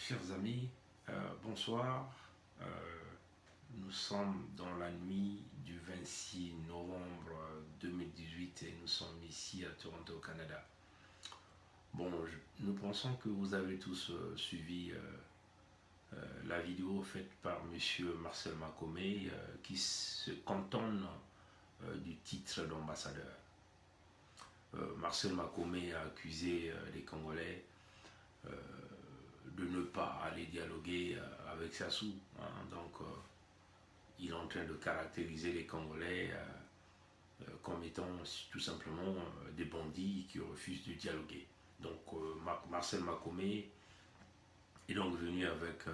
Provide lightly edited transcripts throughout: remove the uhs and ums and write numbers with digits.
Chers amis, bonsoir. Nous sommes dans la nuit du 26 novembre 2018 et nous sommes ici à Toronto, au Canada. Bon, nous pensons que vous avez tous suivi la vidéo faite par monsieur Marcel Makomé qui se cantonne du titre d'ambassadeur. Marcel Makomé a accusé les Congolais de ne pas aller dialoguer avec Sassou. Donc, il est en train de caractériser les Congolais comme étant tout simplement des bandits qui refusent de dialoguer. Donc, Marcel Makomé est donc venu avec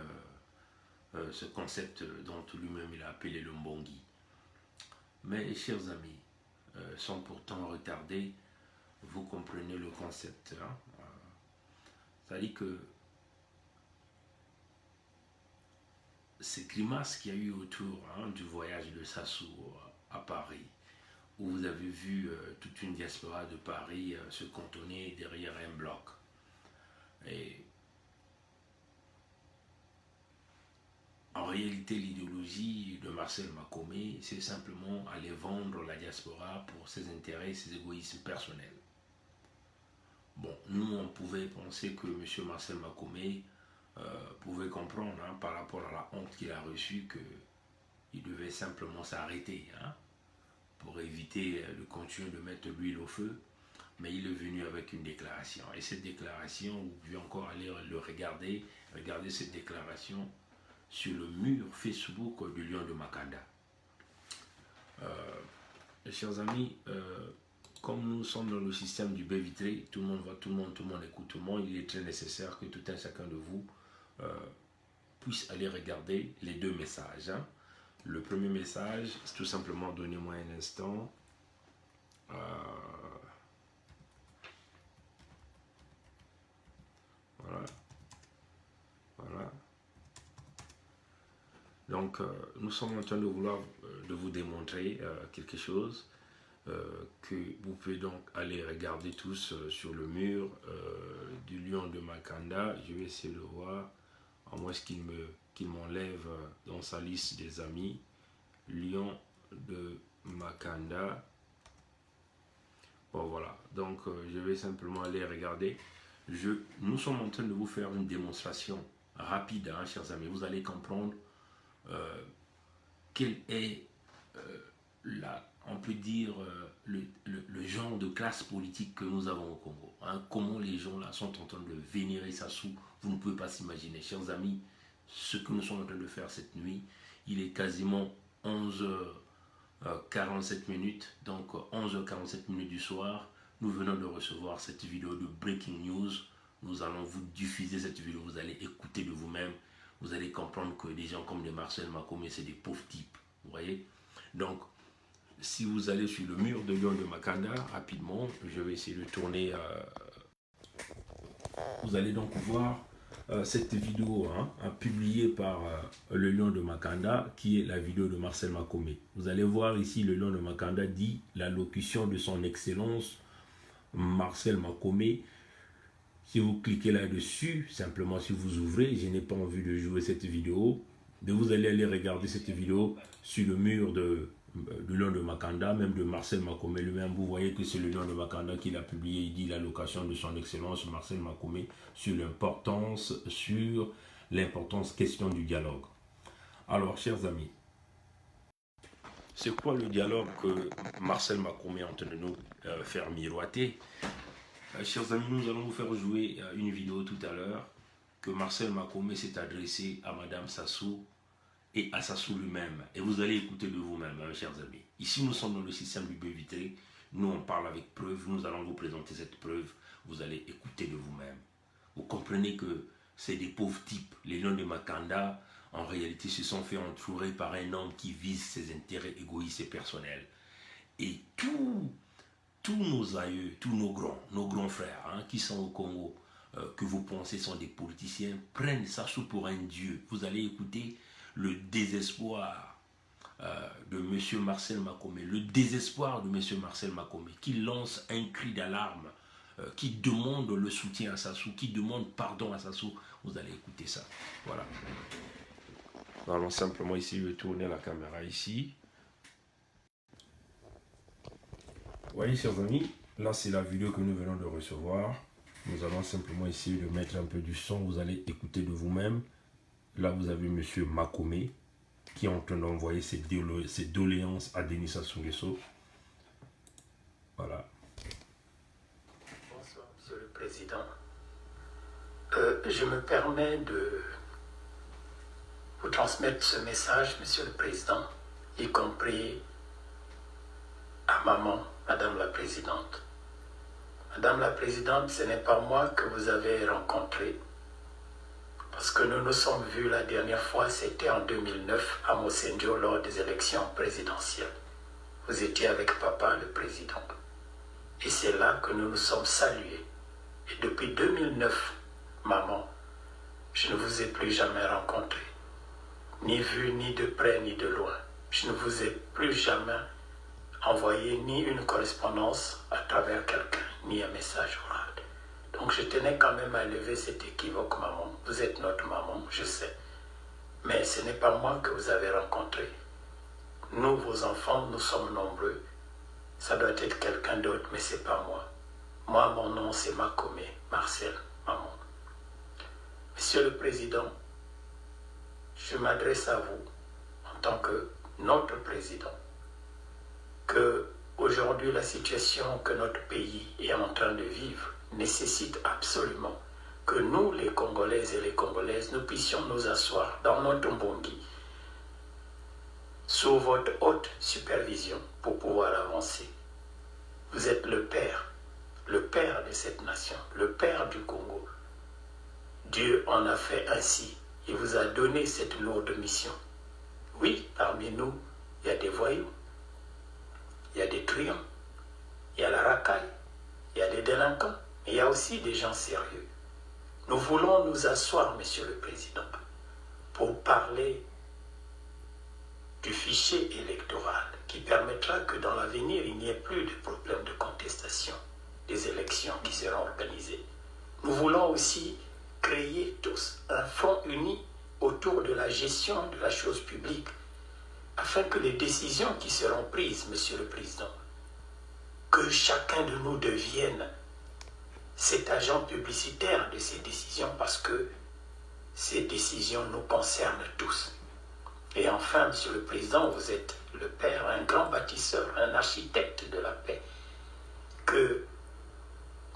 ce concept dont lui-même il a appelé le Mbongi. Mais, chers amis, sans pourtant retarder, vous comprenez le concept. C'est-à-dire que ces grimaces qu'il y a eu autour du voyage de Sassou à Paris, où vous avez vu toute une diaspora de Paris se cantonner derrière un bloc. Et en réalité, l'idéologie de Marcel Makomé, c'est simplement aller vendre la diaspora pour ses intérêts, ses égoïsmes personnels. Bon, nous, on pouvait penser que M. Marcel Makomé pouvait comprendre par rapport à la honte qu'il a reçue qu'il devait simplement s'arrêter pour éviter de continuer de mettre l'huile au feu. Mais il est venu avec une déclaration. Et cette déclaration, vous pouvez encore aller le regarder cette déclaration sur le mur Facebook du Lion de Makanda. Chers amis, comme nous sommes dans le système du baie vitré, tout le monde voit tout le monde écoute tout le monde, il est très nécessaire que tout un chacun de vous puisse aller regarder les deux messages. Le premier message, c'est tout simplement, donnez-moi un instant. Voilà. Donc, nous sommes en train de vous démontrer quelque chose que vous pouvez donc aller regarder tous sur le mur du Lion de Makanda. Je vais essayer de voir, à moins qu'il m'enlève dans sa liste des amis. Lion de Makanda. Bon, voilà. Donc, je vais simplement aller regarder. Nous sommes en train de vous faire une démonstration rapide, chers amis. Vous allez comprendre quel est on peut dire le genre de classe politique que nous avons au Congo. Comment les gens là sont en train de vénérer Sassou, vous ne pouvez pas s'imaginer. Chers amis, ce que nous sommes en train de faire cette nuit, il est quasiment 11h47 minutes, donc 11h47 minutes du soir. Nous venons de recevoir cette vidéo de Breaking News. Nous allons vous diffuser cette vidéo, vous allez écouter de vous-même. Vous allez comprendre que des gens comme les Marcel Makomé, c'est des pauvres types. Vous voyez? Donc, si vous allez sur le mur de Lion de Makanda, rapidement, je vais essayer de tourner. Vous allez donc voir cette vidéo publiée par le Lion de Makanda, qui est la vidéo de Marcel Makomé. Vous allez voir ici, le Lion de Makanda dit l'allocution de son excellence Marcel Makomé. Si vous cliquez là-dessus, simplement si vous ouvrez, je n'ai pas envie de jouer cette vidéo, vous allez aller regarder cette vidéo sur le mur de Lion de Makanda, même de Marcel Makomé lui-même. Vous voyez que c'est le Lion de Makanda qui l'a publié. Il dit l'allocation de son excellence Marcel Makomé sur l'importance question du dialogue. Alors, chers amis, c'est quoi le dialogue que Marcel Makomé est en train de nous faire miroiter? Chers amis, nous allons vous faire jouer une vidéo tout à l'heure que Marcel Makomé s'est adressé à Madame Sassou et à Sassou lui-même. Et vous allez écouter de vous-même, chers amis. Ici, nous sommes dans le système du baie vitré. Nous, on parle avec preuve. Nous allons vous présenter cette preuve. Vous allez écouter de vous-même. Vous comprenez que c'est des pauvres types. Les Lions de Makanda, en réalité, se sont fait entourer par un homme qui vise ses intérêts égoïstes et personnels. Et tous nos aïeux, tous nos grands frères qui sont au Congo, que vous pensez sont des politiciens, prennent Sassou pour un dieu. Vous allez écouter le désespoir de M. Marcel Makomé, qui lance un cri d'alarme qui demande le soutien à Sassou, qui demande pardon à Sassou. Vous allez écouter ça. Voilà. Nous allons simplement ici, je vais tourner la caméra ici. Vous voyez, chers amis, là c'est la vidéo que nous venons de recevoir. Nous allons simplement essayer de mettre un peu du son. Vous allez écouter de vous-même. Là, vous avez M. Makome qui est en train d'envoyer ses doléances à Denis Sassou Nguesso. Voilà. Bonsoir, Monsieur le Président. Je me permets de vous transmettre ce message, Monsieur le Président, y compris à maman, Madame la Présidente. Madame la Présidente, ce n'est pas moi que vous avez rencontré, parce que nous nous sommes vus la dernière fois, c'était en 2009 à Mossendio lors des élections présidentielles. Vous étiez avec papa, le président. Et c'est là que nous nous sommes salués. Et depuis 2009, maman, je ne vous ai plus jamais rencontré, ni vu, ni de près, ni de loin. Je ne vous ai plus jamais envoyé ni une correspondance à travers quelqu'un, ni un message oral. Donc je tenais quand même à lever cet équivoque, maman. Vous êtes notre maman, je sais. Mais ce n'est pas moi que vous avez rencontré. Nous, vos enfants, nous sommes nombreux. Ça doit être quelqu'un d'autre, mais c'est pas moi. Moi, mon nom, c'est Makome, Marcel, maman. Monsieur le Président, je m'adresse à vous en tant que notre président, que aujourd'hui la situation que notre pays est en train de vivre nécessite absolument que nous, les Congolaises et les Congolaises, nous puissions nous asseoir dans notre mbongi sous votre haute supervision pour pouvoir avancer. Vous êtes le père de cette nation, le père du Congo. Dieu en a fait ainsi. Il vous a donné cette lourde mission. Oui, parmi nous, il y a des voyous, il y a des truands, il y a la racaille, il y a des délinquants, mais il y a aussi des gens sérieux. Nous voulons nous asseoir, Monsieur le Président, pour parler du fichier électoral qui permettra que dans l'avenir, il n'y ait plus de problème de contestation des élections qui seront organisées. Nous voulons aussi créer tous un front uni autour de la gestion de la chose publique afin que les décisions qui seront prises, Monsieur le Président, que chacun de nous devienne cet agent publicitaire de ces décisions parce que ces décisions nous concernent tous. Et enfin, Monsieur le Président, vous êtes le père, un grand bâtisseur, un architecte de la paix, que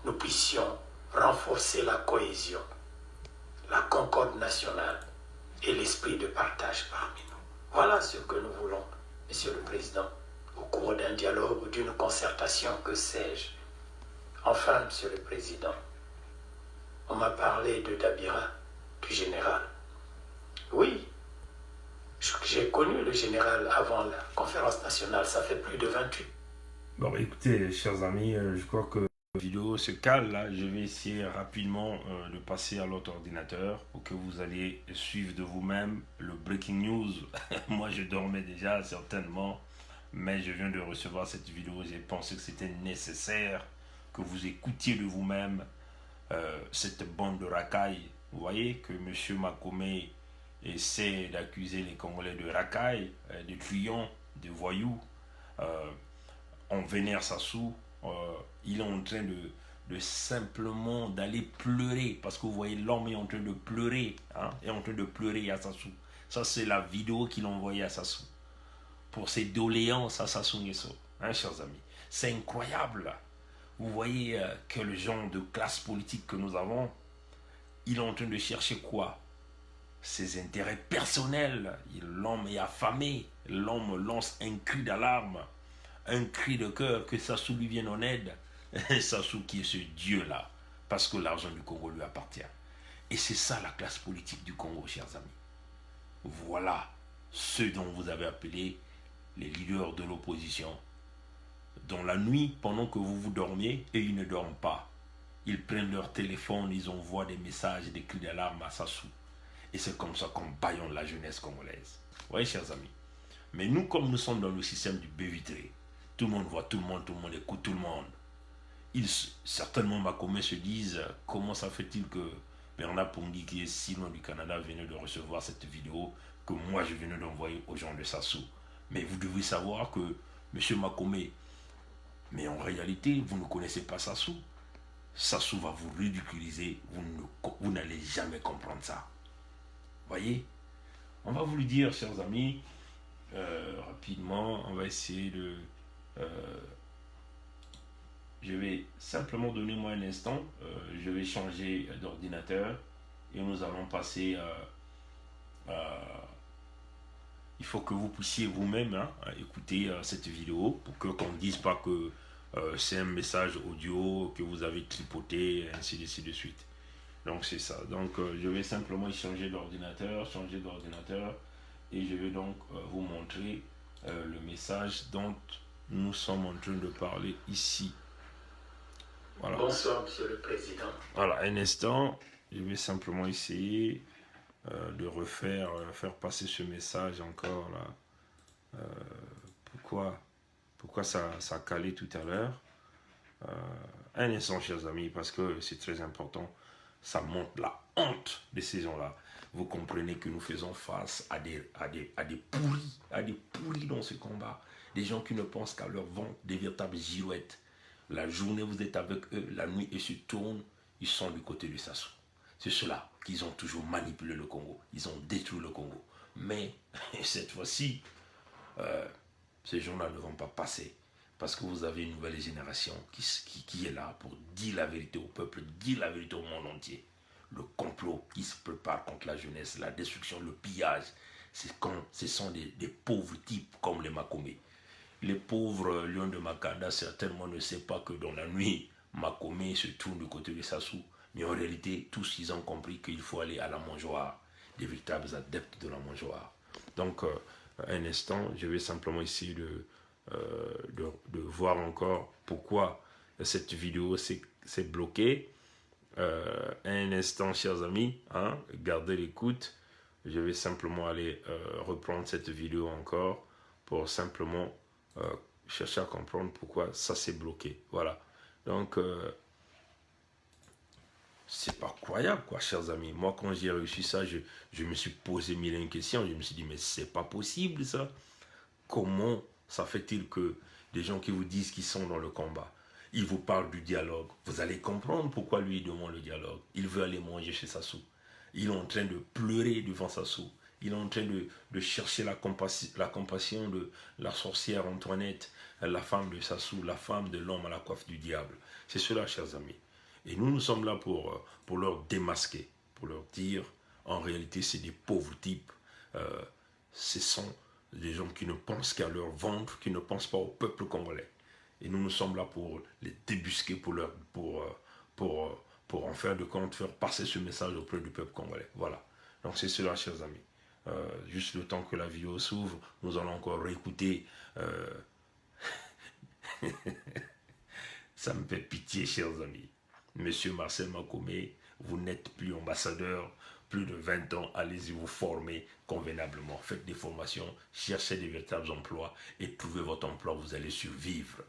nous puissions renforcer la cohésion, la concorde nationale et l'esprit de partage parmi nous. Voilà ce que nous voulons, Monsieur le Président, au cours d'un dialogue ou d'une concertation, que sais-je. Enfin, Monsieur le Président, on m'a parlé de Dabira, du général. Oui, j'ai connu le général avant la conférence nationale, ça fait plus de 28. Bon, écoutez, chers amis, je crois que la vidéo se cale là. Je vais essayer rapidement de passer à l'autre ordinateur pour que vous alliez suivre de vous-même le breaking news. Moi, je dormais déjà, certainement, mais je viens de recevoir cette vidéo. J'ai pensé que c'était nécessaire que vous écoutiez de vous-même cette bande de racailles. Vous voyez que M. Makome essaie d'accuser les Congolais de racailles, de truands, de voyous. On vénère Sassou. Il est en train de simplement d'aller pleurer, parce que vous voyez, l'homme est en train de pleurer, hein, est en train de pleurer à Sassou. Ça, c'est la vidéo qu'il a envoyée à Sassou pour ses doléances à Sassou Nguesso, hein, chers amis. C'est incroyable là. Vous voyez que le genre de classe politique que nous avons, il est en train de chercher quoi? Ses intérêts personnels. L'homme est affamé. L'homme lance un cri d'alarme, un cri de cœur, que Sassou lui vienne en aide. Sassou qui est ce Dieu-là, parce que l'argent du Congo lui appartient. Et c'est ça la classe politique du Congo, chers amis. Voilà ceux dont vous avez appelé les leaders de l'opposition. Dans la nuit, pendant que vous dormiez, et ils ne dorment pas, ils prennent leur téléphone, ils envoient des messages, des cris d'alarme à Sassou. Et c'est comme ça qu'on bâillonne la jeunesse congolaise. Vous voyez, chers amis. Mais nous, comme nous sommes dans le système du baie vitré, tout le monde voit tout le monde écoute tout le monde. certainement Makome se disent comment ça fait-il que Bernard Pongi, qui est sinon du Canada, venait de recevoir cette vidéo que moi je venais d'envoyer aux gens de Sassou. Mais vous devez savoir que M. Makome, mais en réalité, vous ne connaissez pas Sassou. Sassou va vous ridiculiser, vous n'allez jamais comprendre ça. Voyez? On va vous le dire, chers amis, rapidement, on va essayer de... je vais simplement donner moi un instant, je vais changer d'ordinateur et nous allons passer il faut que vous puissiez vous-même écouter cette vidéo pour qu'on ne dise pas que c'est un message audio que vous avez tripoté, et ainsi de suite. Donc c'est ça. Donc je vais simplement changer d'ordinateur, et je vais donc vous montrer le message dont nous sommes en train de parler ici. Voilà. Bonsoir, Monsieur le Président. Voilà, un instant, je vais simplement essayer de faire passer ce message encore là. Pourquoi ça a calé tout à l'heure? Un instant, chers amis, parce que c'est très important. Ça montre la honte de ces gens-là. Vous comprenez que nous faisons face à des pourris dans ce combat. Des gens qui ne pensent qu'à leur ventre, des véritables girouettes. La journée, vous êtes avec eux, la nuit, ils se tournent, ils sont du côté de Sassou. C'est cela qu'ils ont toujours manipulé le Congo. Ils ont détruit le Congo. Mais cette fois-ci, ces gens-là ne vont pas passer. Parce que vous avez une nouvelle génération qui est là pour dire la vérité au peuple, dire la vérité au monde entier. Le complot qui se prépare contre la jeunesse, la destruction, le pillage, ce sont des pauvres types comme les Makome. Les pauvres lions de Makanda certainement ne savent pas que dans la nuit, Makome se tourne du côté de Sassou. Mais en réalité, tous ils ont compris qu'il faut aller à la mangeoire, des véritables adeptes de la mangeoire. Donc, un instant, je vais simplement essayer de voir encore pourquoi cette vidéo s'est bloquée. Un instant, chers amis, gardez l'écoute. Je vais simplement aller reprendre cette vidéo encore pour simplement chercher à comprendre pourquoi ça s'est bloqué. Voilà. Donc, c'est pas croyable, quoi, chers amis. Moi, quand j'ai réussi ça, je me suis posé mille questions. Je me suis dit, mais c'est pas possible, ça. Comment ça fait-il que des gens qui vous disent qu'ils sont dans le combat, ils vous parlent du dialogue, vous allez comprendre pourquoi lui demande le dialogue. Il veut aller manger chez Sassou. Il est en train de pleurer devant Sassou. Il est en train de chercher la compassion de la sorcière Antoinette, la femme de Sassou, la femme de l'homme à la coiffe du diable. C'est cela, chers amis. Et nous sommes là pour leur démasquer, pour leur dire, en réalité, c'est des pauvres types. Ce sont des gens qui ne pensent qu'à leur ventre, qui ne pensent pas au peuple congolais. Et nous sommes là pour les débusquer, pour en faire de compte, faire passer ce message auprès du peuple congolais. Voilà. Donc c'est cela, chers amis. Juste le temps que la vidéo s'ouvre, nous allons encore réécouter. Ça me fait pitié, chers amis. Monsieur Marcel Makome, vous n'êtes plus ambassadeur, plus de 20 ans, allez-y vous former convenablement. Faites des formations, cherchez des véritables emplois et trouvez votre emploi, vous allez survivre.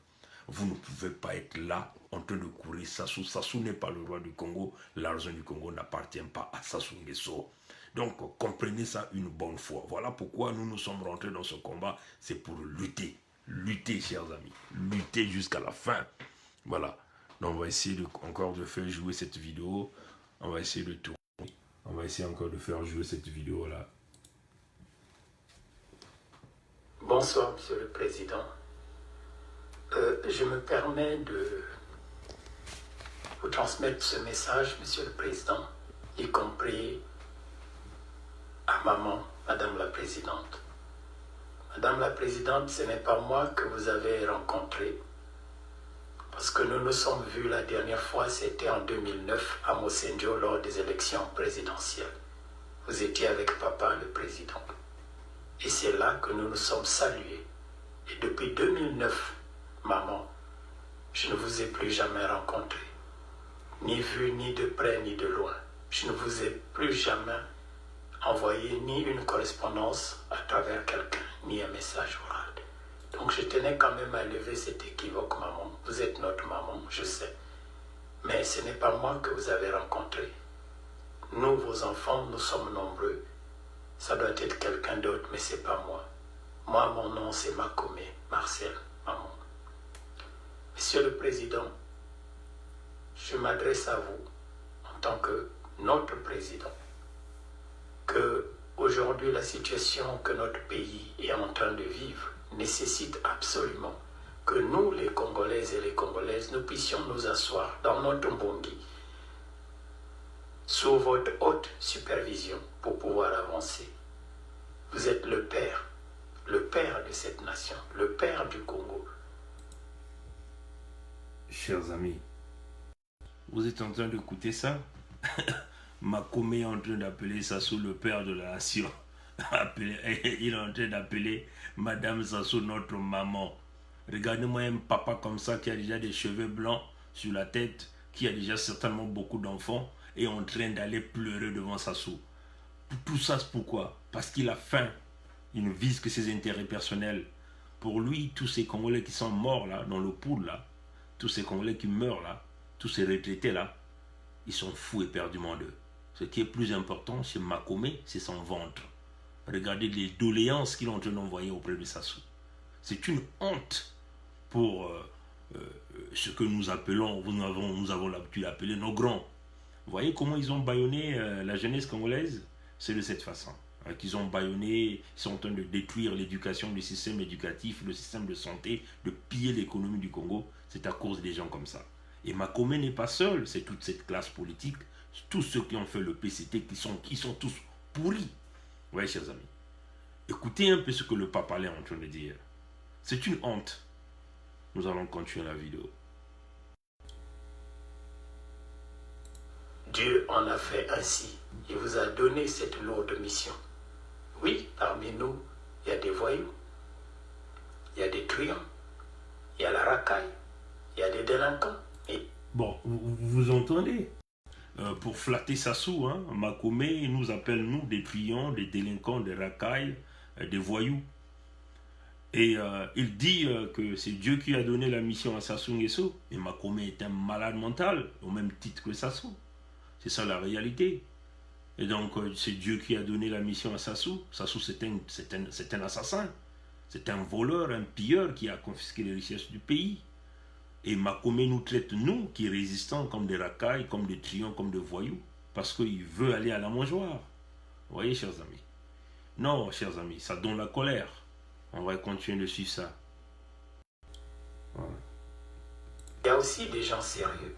Vous ne pouvez pas être là en train de courir Sassou. Sassou n'est pas le roi du Congo, l'argent du Congo n'appartient pas à Sassou Nguesso. Donc comprenez ça une bonne fois. Voilà pourquoi nous sommes rentrés dans ce combat, c'est pour lutter. Lutter, chers amis, lutter jusqu'à la fin. Voilà. Donc on va essayer encore de faire jouer cette vidéo. On va essayer de tourner. On va essayer encore de faire jouer cette vidéo-là. Bonsoir, Monsieur le Président. Je me permets de vous transmettre ce message, Monsieur le Président, y compris à maman, Madame la Présidente. Madame la Présidente, ce n'est pas moi que vous avez rencontré, parce que nous nous sommes vus la dernière fois, c'était en 2009 à Mosenjo lors des élections présidentielles. Vous étiez avec papa, le président. Et c'est là que nous nous sommes salués. Et depuis 2009, maman, je ne vous ai plus jamais rencontré. Ni vu, ni de près, ni de loin. Je ne vous ai plus jamais envoyé ni une correspondance à travers quelqu'un, ni un message oral. Donc Donc je tenais quand même à lever cet équivoque, maman. Vous êtes notre maman, je sais. Mais ce n'est pas moi que vous avez rencontré. Nous, vos enfants, nous sommes nombreux. Ça doit être quelqu'un d'autre, mais c'est pas moi. Moi, mon nom, c'est Makome Marcel, maman. Monsieur le Président, je m'adresse à vous en tant que notre Président, que aujourd'hui la situation que notre pays est en train de vivre nécessite absolument que nous, les Congolaises et les Congolaises, nous puissions nous asseoir dans notre Mbongi sous votre haute supervision pour pouvoir avancer. Vous êtes le père de cette nation, le père du Congo. Chers amis, vous êtes en train d'écouter ça? Makome est en train d'appeler Sassou le père de la nation. Il est en train d'appeler Madame Sassou notre maman. Regardez-moi un papa comme ça qui a déjà des cheveux blancs sur la tête, qui a déjà certainement beaucoup d'enfants et en train d'aller pleurer devant Sassou. Tout ça, c'est pourquoi? Parce qu'il a faim. Il ne vise que ses intérêts personnels. Pour lui, tous ces Congolais qui sont morts là, dans le pool là, tous ces Congolais qui meurent là, tous ces retraités là, ils sont fous éperdument d'eux. Ce qui est plus important chez Makome, c'est son ventre. Regardez les doléances qu'il est en train d'envoyer auprès de Sassou. C'est une honte pour ce que nous appelons, nous avons l'habitude d'appeler nos grands. Vous voyez comment ils ont bâillonné la jeunesse congolaise? C'est de cette façon. Qu'ils ont bâillonné, ils sont en train de détruire l'éducation, le système éducatif, le système de santé, de piller l'économie du Congo. C'est à cause des gens comme ça. Et Makome n'est pas seul, c'est toute cette classe politique, tous ceux qui ont fait le PCT, qui sont tous pourris. Vous voyez, chers amis, écoutez un peu ce que le pape est en train de dire. C'est une honte. Nous allons continuer la vidéo. Dieu en a fait ainsi. Il vous a donné cette lourde mission. Oui, parmi nous, il y a des voyous, il y a des truands, il y a la racaille, il y a des délinquants. Et... Bon, vous entendez? Pour flatter Sassou, hein, Makome nous appelle, nous, des truands, des délinquants, des racailles, des voyous. Et il dit que c'est Dieu qui a donné la mission à Sassou Nguesso. Et Makome est un malade mental, au même titre que Sassou. C'est ça la réalité. Et donc, c'est Dieu qui a donné la mission à Sassou. Sassou, c'est un assassin. C'est un voleur, un pilleur qui a confisqué les richesses du pays. Et Makome nous traite, nous, qui résistons, comme des racailles, comme des truands, comme des voyous. Parce qu'il veut aller à la mangeoire. Vous voyez, chers amis? Non, chers amis, ça donne la colère. On va continuer de suivre ça. Voilà. Il y a aussi des gens sérieux.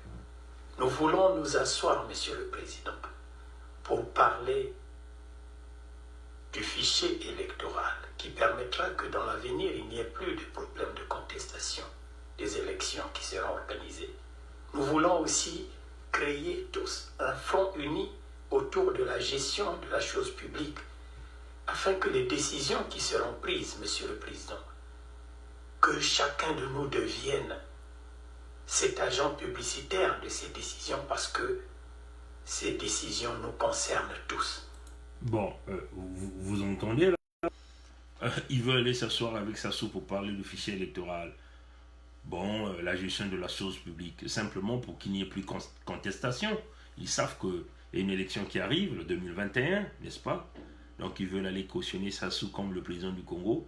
Nous voulons nous asseoir, Monsieur le Président, pour parler du fichier électoral qui permettra que dans l'avenir, il n'y ait plus de problème de contestation des élections qui seront organisées. Nous voulons aussi créer tous un front uni autour de la gestion de la chose publique afin que les décisions qui seront prises, Monsieur le Président, que chacun de nous devienne cet agent publicitaire de ces décisions parce que ces décisions nous concernent tous. Bon, vous entendez là? Il veut aller s'asseoir avec Sassou pour parler du fichier électoral. Bon, la gestion de la chose publique, simplement pour qu'il n'y ait plus contestation. Ils savent qu'il y a une élection qui arrive, le 2021, n'est-ce pas? Donc ils veulent aller cautionner Sassou comme le président du Congo,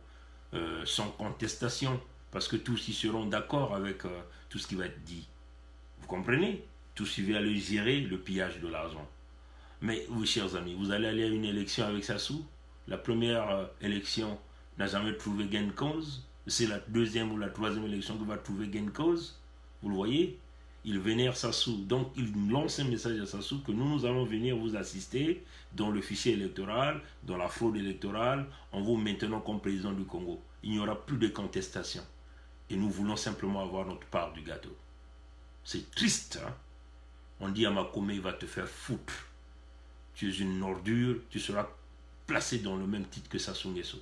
sans contestation, parce que tous y seront d'accord avec tout ce qui va être dit. Vous comprenez? Tous y veulent aller gérer le pillage de l'argent. Mais vous, chers amis, vous allez aller à une élection avec Sassou. La première élection n'a jamais trouvé gain de cause. C'est la deuxième ou la troisième élection qui va trouver gain de cause. Vous le voyez? Il vénère Sassou. Donc, il lance un message à Sassou que nous allons venir vous assister dans le fichier électoral, dans la fraude électorale, en vous maintenant comme président du Congo. Il n'y aura plus de contestation. Et nous voulons simplement avoir notre part du gâteau. C'est triste, hein? On dit à Makome, il va te faire foutre. Tu es une ordure, tu seras placé dans le même titre que Sassou Nguesso.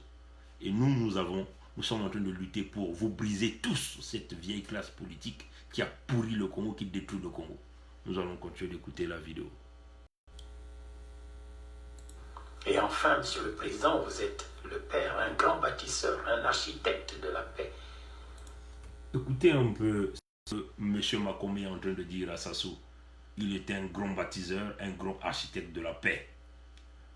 Et nous sommes en train de lutter pour vous briser tous cette vieille classe politique qui a pourri le Congo, qui détruit le Congo. Nous allons continuer d'écouter la vidéo. Et enfin, Monsieur le Président, vous êtes le père, un grand bâtisseur, un architecte de la paix. Écoutez un peu ce que M. Makome est en train de dire à Sassou. Il était un grand bâtisseur, un grand architecte de la paix.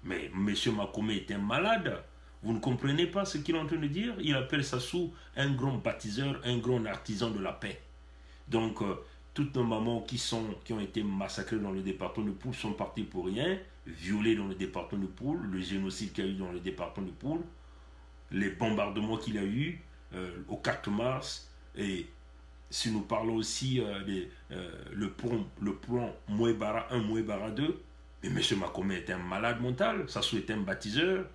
Mais M. Makome est un malade. Vous ne comprenez pas ce qu'il est en train de dire? Il appelle Sassou un grand bâtisseur, un grand artisan de la paix. Donc, toutes nos mamans qui ont été massacrées dans le département de Poul sont parties pour rien, violées dans le département de Poul, le génocide qu'il y a eu dans le département de Poul, les bombardements qu'il y a eu au 4 mars, et si nous parlons aussi le plan Mouébara 1, Mouébara 2, mais M. Makome est un malade mental, Sassou est un bâtisseur,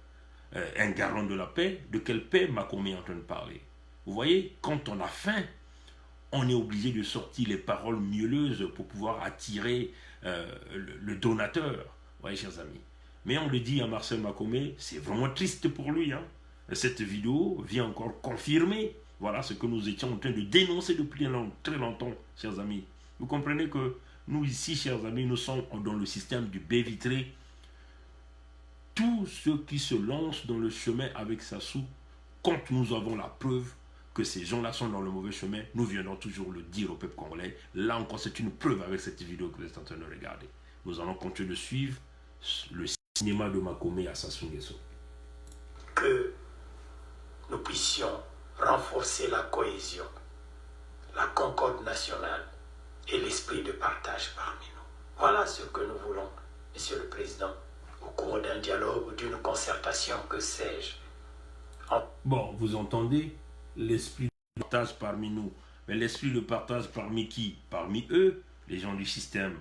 un garant de la paix. De quelle paix Makome est en train de parler? Vous voyez, quand on a faim, on est obligé de sortir les paroles mielleuses pour pouvoir attirer le donateur. Vous voyez, chers amis. Mais on le dit à Marcel Makome, c'est vraiment triste pour lui. Hein. Cette vidéo vient encore confirmer voilà ce que nous étions en train de dénoncer depuis très longtemps, chers amis. Vous comprenez que nous ici, chers amis, nous sommes dans le système du baie vitré. Tous ceux qui se lancent dans le chemin avec Sassou, quand nous avons la preuve que ces gens-là sont dans le mauvais chemin, nous viendrons toujours le dire au peuple congolais. Là encore, c'est une preuve avec cette vidéo que vous êtes en train de regarder. Nous allons continuer de suivre le cinéma de Makome à Sassou Nguesso. Que nous puissions renforcer la cohésion, la concorde nationale et l'esprit de partage parmi nous. Voilà ce que nous voulons, Monsieur le Président, au cours d'un dialogue ou d'une concertation, que sais-je. Bon, vous entendez l'esprit de partage parmi nous. Mais l'esprit de partage parmi qui? Parmi eux, les gens du système.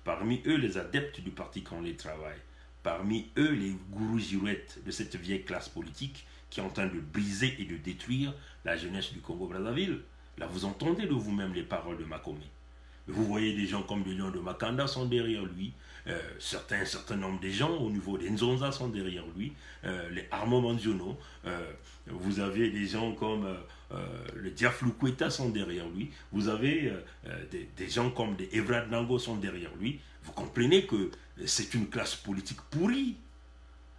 Parmi eux, les adeptes du parti Congolais Travail. Parmi eux, les gourous girouettes de cette vieille classe politique qui est en train de briser et de détruire la jeunesse du Congo-Brazzaville. Là, vous entendez de vous-même les paroles de Makome. Vous voyez des gens comme le lion de Makanda sont derrière lui. Certain nombre de gens au niveau des Nzonza sont derrière lui. Les Armand Manziono. Vous avez des gens comme le Diaflou Kweta sont derrière lui. Vous avez des gens comme des Evrad Nango sont derrière lui. Vous comprenez que c'est une classe politique pourrie.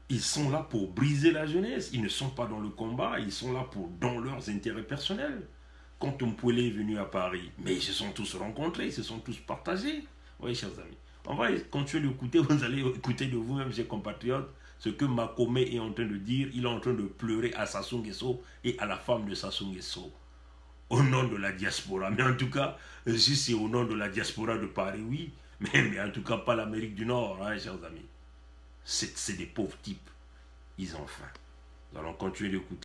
Ils sont là pour briser la jeunesse. Ils ne sont pas dans le combat. Ils sont là dans leurs intérêts personnels. Quand Mpouélé est venu à Paris, mais ils se sont tous rencontrés, ils se sont tous partagés. Oui, chers amis. On va continuer d'écouter, vous allez écouter de vous-même, chers compatriotes, ce que Makome est en train de dire. Il est en train de pleurer à Sassou Nguesso et à la femme de Sassou Nguesso. Au nom de la diaspora. Mais en tout cas, si c'est au nom de la diaspora de Paris, oui. Mais en tout cas, pas l'Amérique du Nord, hein, chers amis. C'est des pauvres types. Ils ont faim. Nous allons continuer d'écouter.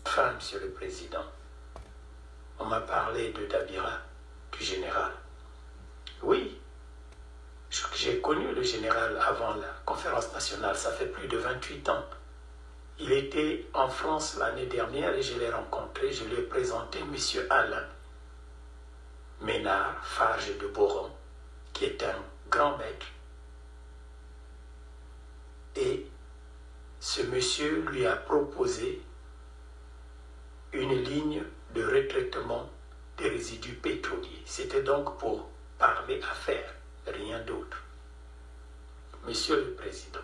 Enfin, Monsieur le Président, on m'a parlé de Dabira, du général. Oui, j'ai connu le général avant la conférence nationale, ça fait plus de 28 ans. Il était en France l'année dernière et je l'ai rencontré, je lui ai présenté M. Alain Ménard, Farge de Boron, qui est un grand maître. Et ce monsieur lui a proposé une ligne de retraitement des résidus pétroliers. C'était donc pour parler affaires, rien d'autre. Monsieur le Président,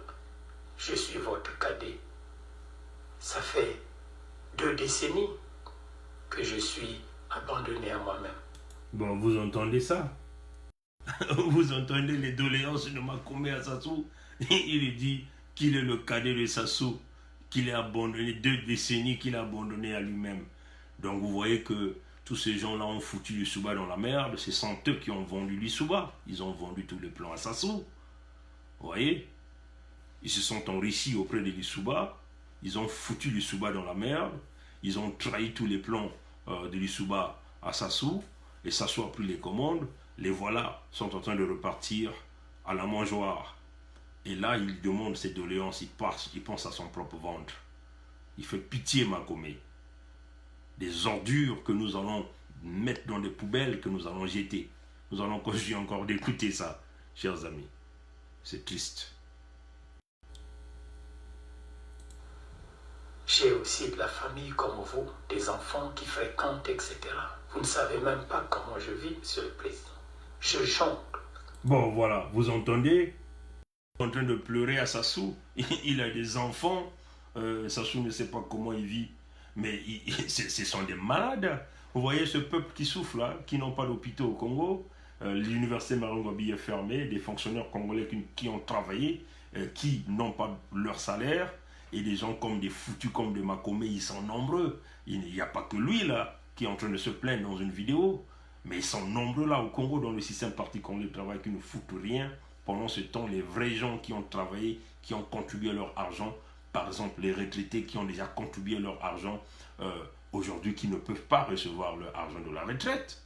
je suis votre cadet. Ça fait 2 décennies que je suis abandonné à moi-même. Bon, vous entendez ça? Vous entendez les doléances de Makome à Sassou? Il dit qu'il est le cadet de Sassou, qu'il est abandonné, 2 décennies qu'il a abandonné à lui-même. Donc vous voyez que tous ces gens-là ont foutu l'Issouba dans la merde. Ce sont eux qui ont vendu l'Issouba. Ils ont vendu tous les plans à Sassou. Vous voyez? Ils se sont enrichis auprès de l'Issouba. Ils ont foutu l'Issouba dans la merde. Ils ont trahi tous les plans de l'Issouba à Sassou. Et Sassou a pris les commandes. Les voilà sont en train de repartir à la mangeoire. Et là, il demande ses doléances. Il pense à son propre ventre. Il fait pitié, Makome. Des ordures que nous allons mettre dans des poubelles, que nous allons jeter. Nous allons continuer encore d'écouter ça, chers amis. C'est triste. J'ai aussi de la famille comme vous, des enfants qui fréquentent, etc. Vous ne savez même pas comment je vis, Monsieur le Président. Je jongle. Bon, voilà, vous entendez? Il est en train de pleurer à Sassou. Il a des enfants. Sassou ne sait pas comment il vit. Mais ce sont des malades. Vous voyez ce peuple qui souffre là, qui n'ont pas d'hôpitaux au Congo. L'université Marangwabi est fermée, des fonctionnaires congolais qui ont travaillé, qui n'ont pas leur salaire, et des gens comme des foutus comme de Makomé, ils sont nombreux. Il n'y a pas que lui là qui est en train de se plaindre dans une vidéo, mais ils sont nombreux là au Congo dans le système parti congolais de travail qui ne foutent rien. Pendant ce temps, les vrais gens qui ont travaillé, qui ont contribué leur argent, par exemple les retraités qui ont déjà contribué leur argent, aujourd'hui qui ne peuvent pas recevoir leur argent de la retraite.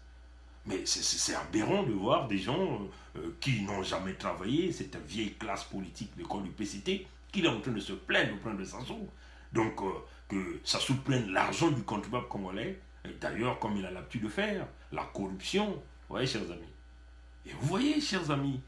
Mais c'est aberrant de voir des gens qui n'ont jamais travaillé, cette vieille classe politique de l'école du PCT, qui est en train de se plaindre auprès de Sassou. Donc, que Sassou prenne l'argent du contribuable congolais, d'ailleurs, comme il a l'habitude de faire, la corruption. Vous voyez, chers amis. Et vous voyez, chers amis,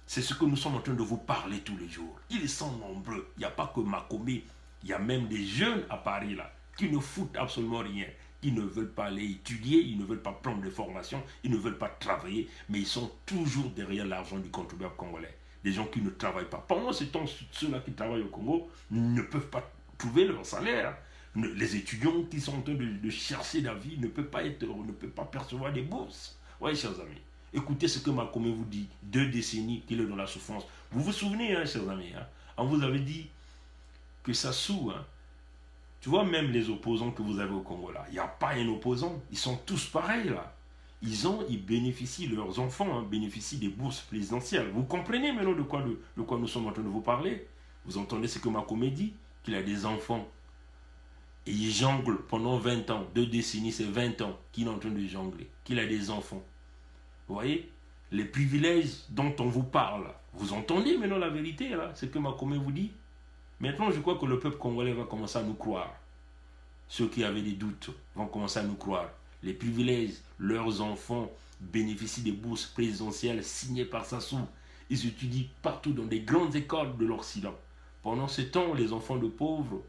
c'est ce que nous sommes en train de vous parler tous les jours. Ils sont nombreux. Il n'y a pas que Makomé. Il y a même des jeunes à Paris, là, qui ne foutent absolument rien. Ils ne veulent pas aller étudier, ils ne veulent pas prendre des formations, ils ne veulent pas travailler, mais ils sont toujours derrière l'argent du contribuable congolais. Des gens qui ne travaillent pas. Pendant ce temps, ceux-là qui travaillent au Congo ne peuvent pas trouver leur salaire. Les étudiants qui sont en train de chercher la vie ne peuvent pas percevoir des bourses. Oui, chers amis. Écoutez ce que Makomé vous dit. 2 décennies qu'il est dans la souffrance. Vous vous souvenez, hein, chers amis, hein, on vous avait dit que Sassou, hein, tu vois, même les opposants que vous avez au Congo, là, il n'y a pas un opposant. Ils sont tous pareils, là. Ils bénéficient, leurs enfants bénéficient des bourses présidentielles. Vous comprenez maintenant de quoi nous sommes en train de vous parler? Vous entendez ce que Makomé dit? Qu'il a des enfants. Et il jongle pendant 20 ans. 2 décennies, c'est 20 ans qu'il est en train de jongler. Qu'il a des enfants. Vous voyez? Les privilèges dont on vous parle. Vous entendez maintenant la vérité, là? Ce que Makomé vous dit? Maintenant, je crois que le peuple congolais va commencer à nous croire. Ceux qui avaient des doutes vont commencer à nous croire. Les privilèges, leurs enfants bénéficient des bourses présidentielles signées par Sassou. Ils étudient partout dans des grandes écoles de l'Occident. Pendant ce temps, les enfants de pauvres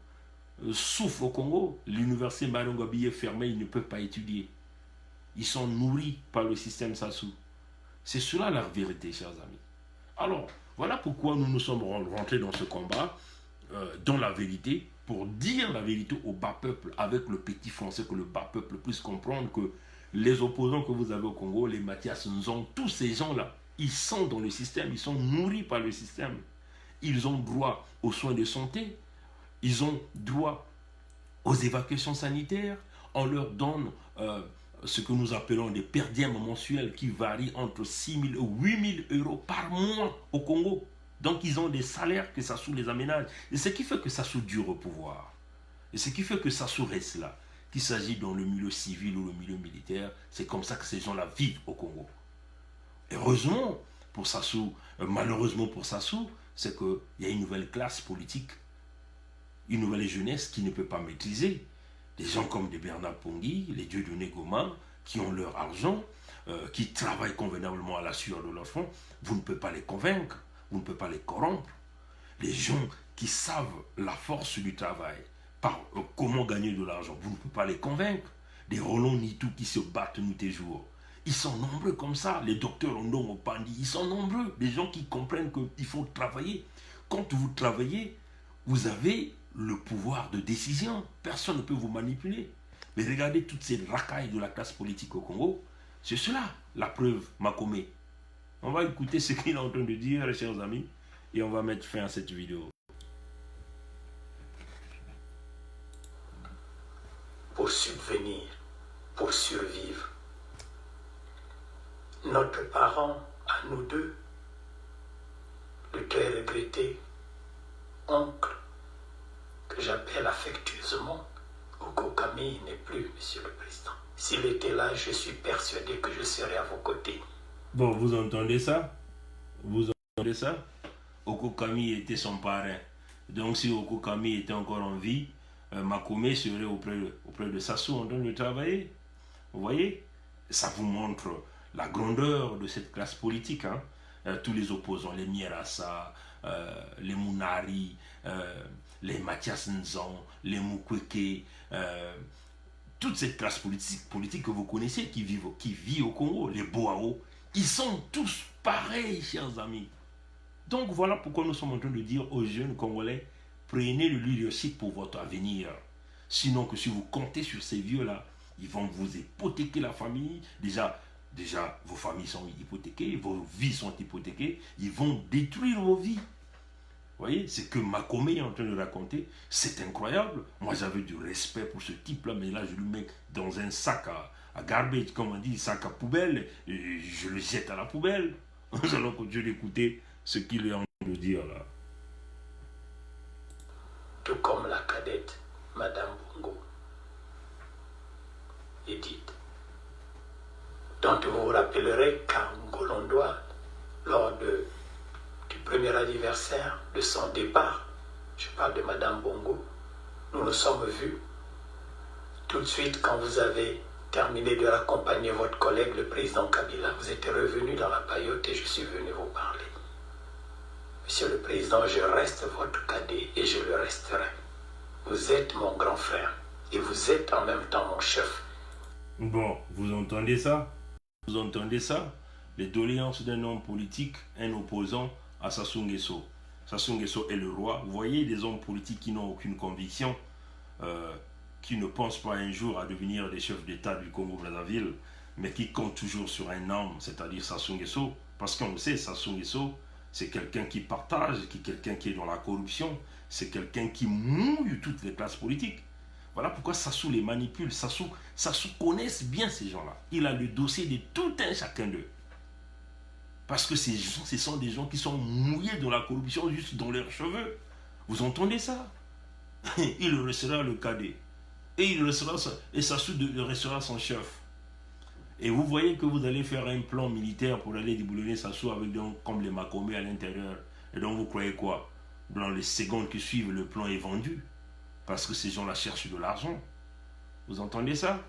souffrent au Congo. L'université Marangwabi est fermée, ils ne peuvent pas étudier. Ils sont nourris par le système Sassou. C'est cela la vérité, chers amis. Alors, voilà pourquoi nous nous sommes rentrés dans ce combat, dans la vérité, pour dire la vérité au bas peuple, avec le petit français, que le bas peuple puisse comprendre que les opposants que vous avez au Congo, les Mathias Nzong, tous ces gens-là, ils sont dans le système, ils sont nourris par le système. Ils ont droit aux soins de santé, ils ont droit aux évacuations sanitaires, on leur donne ce que nous appelons des per diem mensuels qui varient entre 6 000 et 8 000 euros par mois au Congo. Donc ils ont des salaires que Sassou les aménage. Et ce qui fait que Sassou dure au pouvoir. Et ce qui fait que Sassou reste là. Qu'il s'agit dans le milieu civil ou le milieu militaire, c'est comme ça que ces gens-là vivent au Congo. Heureusement pour Sassou, malheureusement pour Sassou, c'est qu'il y a une nouvelle classe politique, une nouvelle jeunesse qui ne peut pas maîtriser. Des gens comme des Bernard Pongui, les Dieudonné Goma, qui ont leur argent, qui travaillent convenablement à la sueur de leur front, vous ne pouvez pas les convaincre. Vous ne pouvez pas les corrompre. Les gens qui savent la force du travail, par comment gagner de l'argent, vous ne pouvez pas les convaincre. Des Roland Nitou qui se battent nuit et jour. Ils sont nombreux comme ça. Les docteurs Ondong Opandi, ils sont nombreux. Des gens qui comprennent qu'il faut travailler. Quand vous travaillez, vous avez le pouvoir de décision. Personne ne peut vous manipuler. Mais regardez toutes ces racailles de la classe politique au Congo. C'est cela, la preuve, Makomé. On va écouter ce qu'il est en train de dire, chers amis, et on va mettre fin à cette vidéo. Pour subvenir, pour survivre, notre parent, à nous deux, le très regretté oncle, que j'appelle affectueusement Okokami, n'est plus, Monsieur le Président. S'il était là, je suis persuadé que je serais à vos côtés. Bon, vous entendez ça? Vous entendez ça? Okokami était son parrain. Donc si Okokami était encore en vie, Makomé serait auprès de Sassou en train de travailler. Vous voyez? Ça vous montre la grandeur de cette classe politique. Hein? Tous les opposants, les Mierassa, les Mounari, les Mathias Nzong, les Mukwege, toute cette classe politique que vous connaissez qui vit au Congo, les Boao, ils sont tous pareils, chers amis. Donc voilà pourquoi nous sommes en train de dire aux jeunes Congolais, prenez le leadership pour votre avenir. Sinon que si vous comptez sur ces vieux-là, ils vont vous hypothéquer la famille. Déjà, vos familles sont hypothéquées, vos vies sont hypothéquées. Ils vont détruire vos vies. Vous voyez, ce que Makome est en train de raconter, c'est incroyable. Moi, j'avais du respect pour ce type-là, mais là, je le mets dans un sac à garbage, comme on dit, sac à poubelle, et je le jette à la poubelle. Nous allons continuer d'écouter ce qu'il est en train de dire là. Tout comme la cadette, Madame Bongo, Edith, dont vous vous rappellerez qu'à Ngolondoa, lors du premier anniversaire de son départ, je parle de Madame Bongo, nous nous sommes vus tout de suite quand vous avez terminé de raccompagner votre collègue, le président Kabila. Vous êtes revenu dans la paillote et je suis venu vous parler. Monsieur le Président, je reste votre cadet et je le resterai. Vous êtes mon grand frère et vous êtes en même temps mon chef. Bon, vous entendez ça? Vous entendez ça? Les doléances d'un homme politique, un opposant à Sassou Nguesso. Sassou Nguesso est le roi. Vous voyez des hommes politiques qui n'ont aucune conviction, qui ne pensent pas un jour à devenir des chefs d'État du Congo-Brazzaville, mais qui comptent toujours sur un homme, c'est-à-dire Sassou Nguesso. Parce qu'on le sait, Sassou Nguesso, c'est quelqu'un qui partage, quelqu'un qui est dans la corruption, c'est quelqu'un qui mouille toutes les classes politiques. Voilà pourquoi Sassou les manipule. Sassou connaît bien ces gens-là. Il a le dossier de tout un chacun d'eux. Parce que ce sont des gens qui sont mouillés dans la corruption juste dans leurs cheveux. Vous entendez ça? Il restera le cadet. Et Sassou restera son chef. Et vous voyez que vous allez faire un plan militaire pour aller déboulonner Sassou avec comme les Makome à l'intérieur. Et donc vous croyez quoi? Dans les secondes qui suivent, le plan est vendu. Parce que ces gens-là cherchent de l'argent. Vous entendez ça?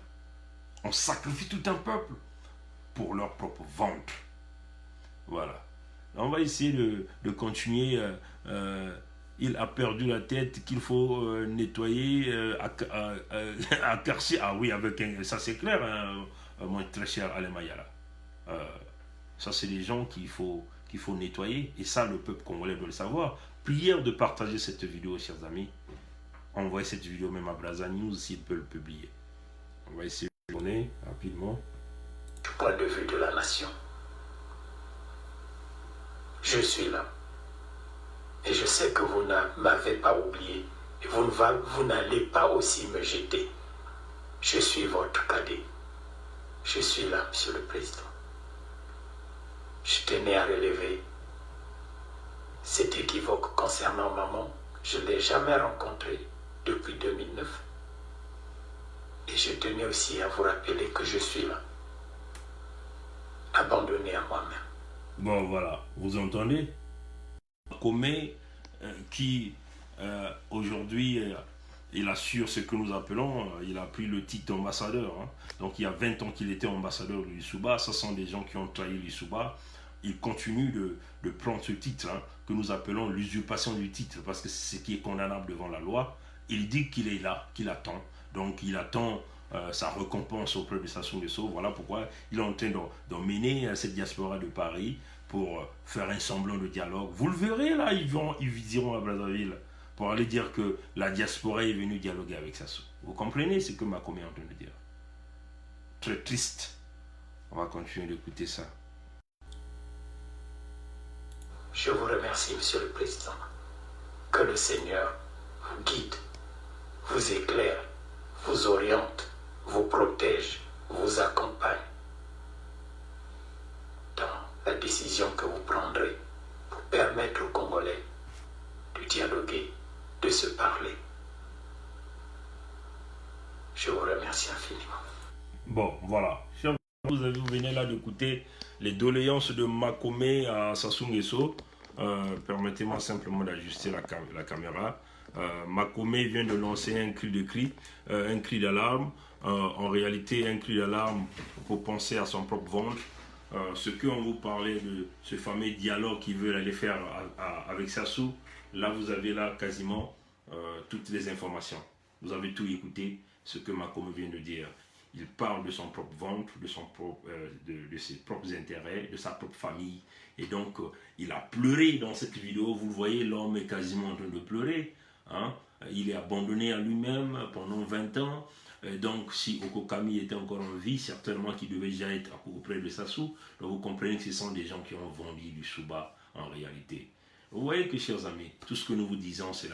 On sacrifie tout un peuple pour leur propre ventre. Voilà. On va essayer de continuer. Il a perdu la tête qu'il faut nettoyer à Karchi. Ah oui, ça c'est clair, hein, mon très cher Alain Mayala. Ça c'est des gens qu'il faut nettoyer. Et ça, le peuple congolais doit le savoir. Prière de partager cette vidéo, chers amis. Envoyez cette vidéo même à Brazza News s'il peut le publier. On va essayer de tourner rapidement. Du point de vue de la nation, je suis là. Et je sais que vous ne m'avez pas oublié. Et vous n'allez pas aussi me jeter. Je suis votre cadet. Je suis là, Monsieur le Président. Je tenais à relever cet équivoque concernant maman. Je ne l'ai jamais rencontré depuis 2009. Et je tenais aussi à vous rappeler que je suis là, abandonné à moi-même. Bon, voilà, vous entendez? Makome qui aujourd'hui il assure ce que nous appelons, il a pris le titre d'ambassadeur. Hein. Donc il y a 20 ans qu'il était ambassadeur de l'Issouba. Ce sont des gens qui ont trahi l'Issouba. Il continue de prendre ce titre hein, que nous appelons l'usurpation du titre parce que c'est ce qui est condamnable devant la loi. Il dit qu'il est là, qu'il attend. Donc il attend sa récompense auprès de Sassou Nguesso. Voilà pourquoi il est en train d'emmener cette diaspora de Paris pour faire un semblant de dialogue. Vous le verrez là, ils iront à Brazzaville pour aller dire que la diaspora est venue dialoguer avec Sassou. Vous comprenez ce que Makome est en train de dire? Très triste. On va continuer d'écouter ça. Je vous remercie, Monsieur le Président. Que le Seigneur vous guide, vous éclaire, vous oriente, vous protège, vous accompagne dans la décision que vous prendrez pour permettre aux Congolais de dialoguer, de se parler. Je vous remercie infiniment. Bon, voilà. Vous venez là d'écouter les doléances de Makome à Sassou Nguesso. Permettez-moi simplement d'ajuster la caméra. Makome vient de lancer un cri d'alarme. En réalité, un cri d'alarme pour penser à son propre ventre. Ce qu'on vous parlait de ce fameux dialogue qu'il veut aller faire avec Sassou, là vous avez là quasiment toutes les informations. Vous avez tout écouté, ce que Makome vient de dire. Il parle de son propre ventre, de ses propres intérêts, de sa propre famille. Et donc, il a pleuré dans cette vidéo. Vous le voyez, l'homme est quasiment en train de pleurer. Hein? il est abandonné à lui-même pendant 20 ans. Donc, si Okokami était encore en vie, certainement qu'il devait déjà être auprès de Sassou. Donc, vous comprenez que ce sont des gens qui ont vendu du Souba en réalité. Vous voyez que, chers amis, tout ce que nous vous disons, c'est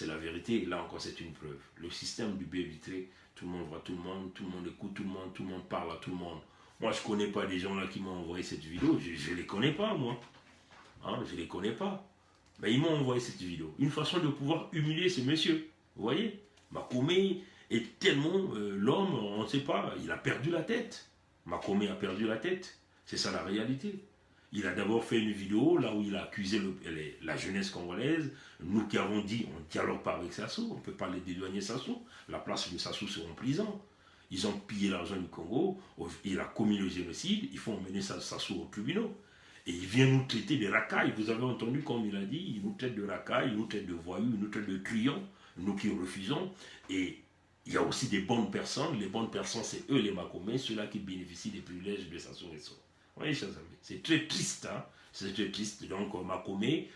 la vérité. Là encore, c'est une preuve. Le système du baie vitré, tout le monde voit tout le monde écoute tout le monde parle à tout le monde. Moi, je ne connais pas des gens là qui m'ont envoyé cette vidéo. Je ne les connais pas, moi. Hein, je ne les connais pas. Mais ils m'ont envoyé cette vidéo. Une façon de pouvoir humilier ce monsieur. Vous voyez, Makomé est tellement l'homme, on ne sait pas, il a perdu la tête. Makomé a perdu la tête. C'est ça la réalité. Il a d'abord fait une vidéo là où il a accusé la jeunesse congolaise. Nous qui avons dit on ne dialogue pas avec Sassou, on ne peut pas les dédouaner Sassou. La place de Sassou sera en prison. Ils ont pillé l'argent du Congo, il a commis le génocide, il faut emmener Sassou au tribunal. Et il vient nous traiter de racailles. Vous avez entendu comme il a dit, il nous traite de racailles, il nous traite de voyous, il nous traite de truands, nous qui refusons. Et il y a aussi des bonnes personnes. Les bonnes personnes, c'est eux les Makomé, ceux-là qui bénéficient des privilèges de Sassou Nguesso. Vous voyez, chers amis, c'est très triste. Hein? C'est très triste. Donc, Makomé,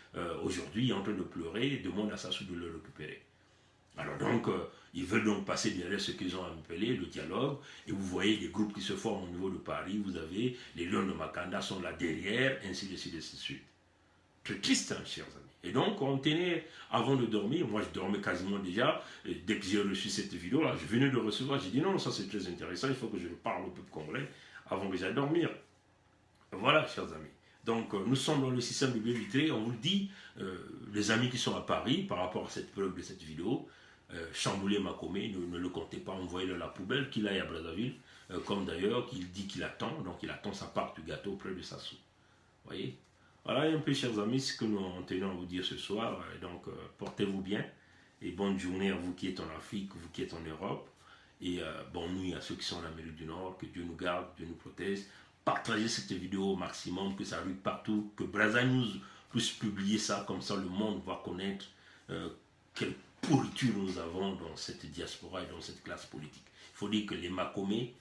aujourd'hui, est en train de pleurer et demande à Sassou de le récupérer. Alors donc, ils veulent donc passer derrière ce qu'ils ont appelé le dialogue. Et vous voyez des groupes qui se forment au niveau de Paris. Vous avez les Lions de Makanda sont là derrière, ainsi de suite, ainsi de suite. Très triste, hein, chers amis. Et donc, on tenait, avant de dormir, moi je dormais quasiment déjà, dès que j'ai reçu cette vidéo-là, je venais de recevoir, j'ai dit non, ça c'est très intéressant, il faut que je parle au peuple congolais avant que j'aille dormir. Voilà, chers amis. Donc, nous sommes dans le système de baie vitré, on vous le dit, les amis qui sont à Paris, par rapport à cette preuve de cette vidéo, chambouler Makomé, ne le comptez pas, envoyez-le à la poubelle, qu'il aille à Brazzaville, comme d'ailleurs qu'il dit qu'il attend, donc il attend sa part du gâteau auprès de Sassou. Vous voyez? Voilà un peu, chers amis, ce que nous tenons à vous dire ce soir. Donc, portez-vous bien et bonne journée à vous qui êtes en Afrique, vous qui êtes en Europe. Et bonne nuit à ceux qui sont en Amérique du Nord. Que Dieu nous garde, Dieu nous protège. Partagez cette vidéo au maximum, que ça arrive partout, que Brazza News puisse publier ça, comme ça le monde va connaître quelle pourriture nous avons dans cette diaspora et dans cette classe politique. Il faut dire que les Makomé,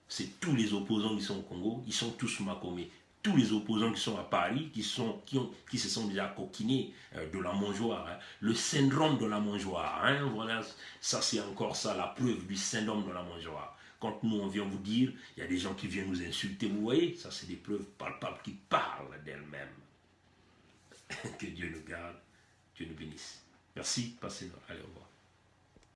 c'est tous les opposants qui sont au Congo, ils sont tous Makomé. Tous les opposants qui sont à Paris, qui se sont déjà coquinés de la mangeoire, hein. Le syndrome de la mangeoire, hein, voilà, ça c'est encore ça, la preuve du syndrome de la mangeoire. Quand nous on vient vous dire, il y a des gens qui viennent nous insulter, vous voyez, ça c'est des preuves palpables qui parlent d'elles-mêmes. Que Dieu nous garde, Dieu nous bénisse. Merci, passez-nous, allez au revoir.